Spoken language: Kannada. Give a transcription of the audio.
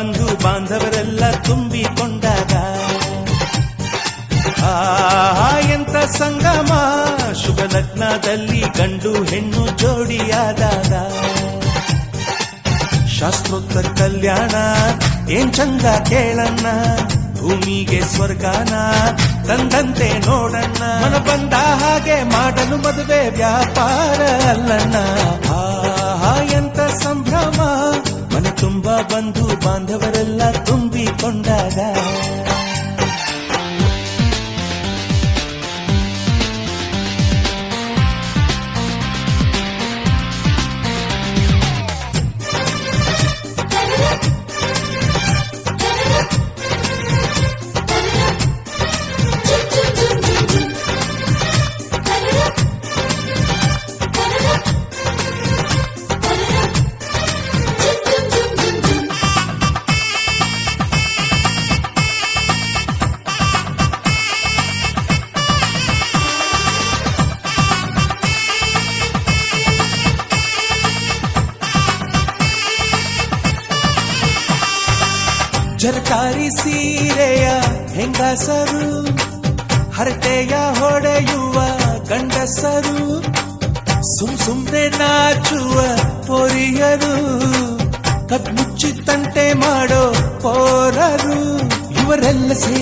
ಬಂಧು ಬಾಂಧವರೆಲ್ಲ ತುಂಬಿಕೊಂಡಾಗ ಎಂತ ಸಂಗಮ ಶುಭ ಲಗ್ನದಲ್ಲಿ ಗಂಡು ಹೆಣ್ಣು ಜೋಡಿಯಾದಾಗ ಶಾಸ್ತ್ರೋತ್ತರ ಕಲ್ಯಾಣ ಏನ್ ಚಂದ ಕೇಳಣ್ಣ ಭೂಮಿಗೆ ಸ್ವರ್ಗಾನ ತಂದಂತೆ ನೋಡಣ್ಣ ಮನ ಬಂದ ಹಾಗೆ ಮಾಡಲು ಮದುವೆ ವ್ಯಾಪಾರ ಅಲ್ಲಣ್ಣ ಎಂತ ಸಂಭ್ರಮ ಮನೆ ತುಂಬ ಬಂಧು ಬಾಂಧವರೆಲ್ಲ ತುಂಬಿಕೊಂಡಾಗ ಜರಕಾರಿ ಸೀರೆಯ ಹೆಂಗಸರು ಹರಟೆಯ ಹೊಡೆಯುವ ಗಂಡಸರು ಸುಮ್ನೆ ನಾಚುವ ಪೊರಿಯರು ಕದ್ಮುಚ್ಚಿ ತಂಟೆ ಮಾಡೋ ಪೋರರು ಇವರೆಲ್ಲ ಸೇರಿ